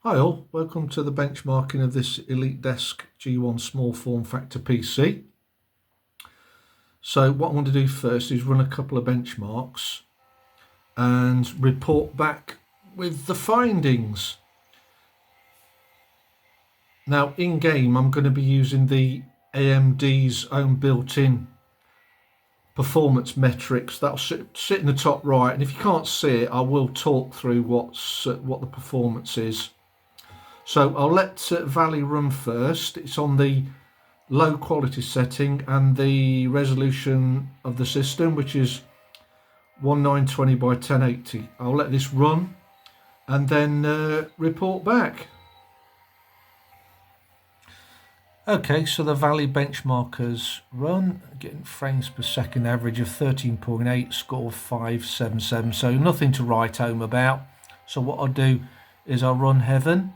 Hi all, welcome to the benchmarking of this Elitedesk G1 small form factor PC. So what I want to do first is run a couple of benchmarks and report back with the findings. Now in game I'm going to be using the AMD's own built-in performance metrics. That'll sit in the top right, and if you can't see it I will talk through what the performance is. So I'll let Valley run first. It's on the low quality setting and the resolution of the system, which is 1920 by 1080. I'll let this run and then report back. Okay, so the Valley benchmarkers run, getting frames per second average of 13.8, score 577, so nothing to write home about. So what I'll do is I'll run Heaven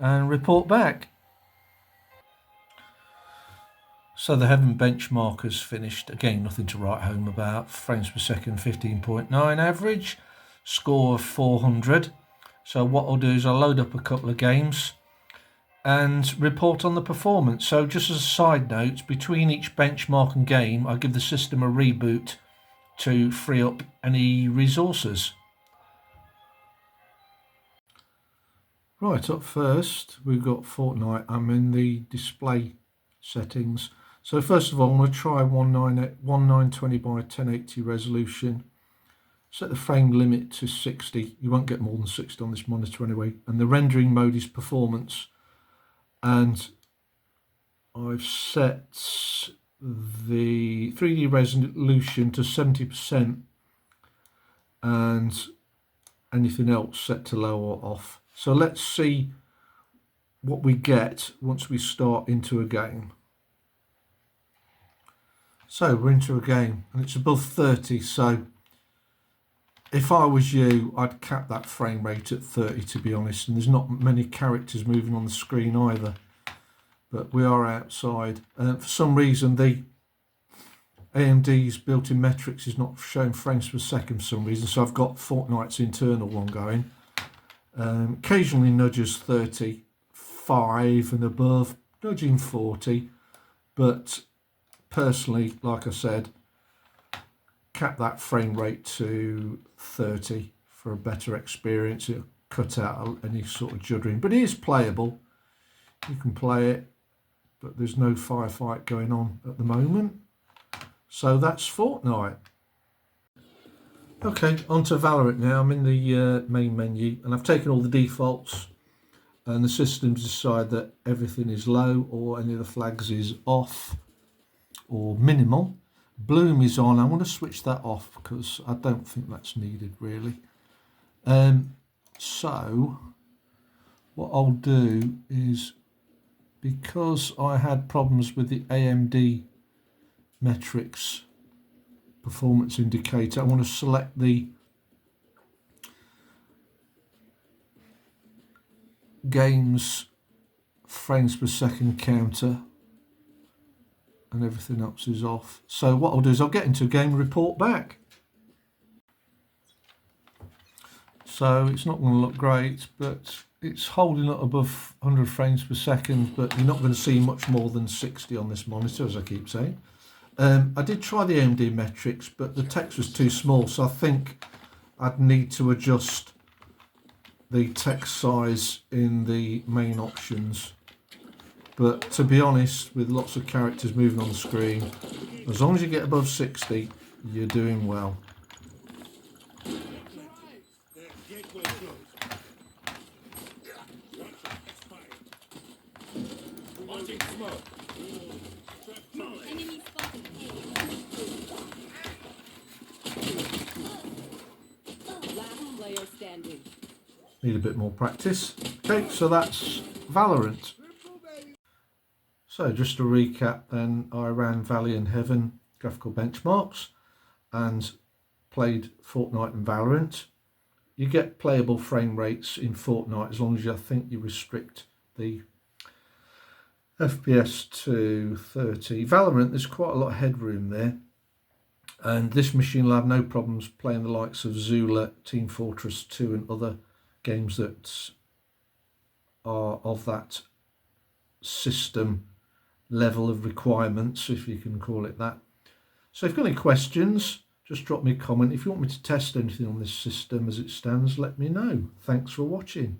and report back. So the Heaven benchmarkers finished, again nothing to write home about, frames per second 15.9 average, score of 400. So what I'll do is I'll load up a couple of games and report on the performance. So just as a side note, between each benchmark and game I give the system a reboot to free up any resources. Right, up first we've got Fortnite. I'm in the display settings. So first of all I'm going to try 1920 by 1080 resolution. Set the frame limit to 60. You won't get more than 60 on this monitor anyway. And the rendering mode is performance. And I've set the 3D resolution to 70% and anything else set to low or off. So let's see what we get once we start into a game. So we're into a game and it's above 30, so if I was you I'd cap that frame rate at 30, to be honest, and there's not many characters moving on the screen either, but we are outside. For some reason the AMD's built-in metrics is not showing frames per second for some reason, so I've got Fortnite's internal one going. Occasionally nudges 35 and above, nudging 40, but personally, like I said, cap that frame rate to 30 for a better experience. It'll cut out any sort of juddering, but it is playable. You can play it, but there's no firefight going on at the moment. So that's Fortnite. Okay, on to Valorant now. I'm in the main menu and I've taken all the defaults, and the system's decided that everything is low or any of the flags is off or minimal. Bloom is on. I want to switch that off because I don't think that's needed really. So what I'll do is, because I had problems with the AMD metrics performance indicator, I want to select the game's frames per second counter and everything else is off. So what I'll do is I'll get into a game and report back. So it's not going to look great, but it's holding up above 100 frames per second, but you're not going to see much more than 60 on this monitor, as I keep saying. I did try the AMD metrics, but the text was too small, so I think I'd need to adjust the text size in the main options. But to be honest, with lots of characters moving on the screen, as long as you get above 60, you're doing well. Need a bit more practice. Okay, so that's Valorant. So just to recap then, I ran Valley and Heaven graphical benchmarks and played Fortnite and Valorant. You get playable frame rates in Fortnite as long as I think you restrict the FPS to 30. Valorant, there's quite a lot of headroom there. And this machine will have no problems playing the likes of Zula, Team Fortress 2 and other games that are of that system level of requirements, if you can call it that. So if you've got any questions, just drop me a comment. If you want me to test anything on this system as it stands, let me know. Thanks for watching.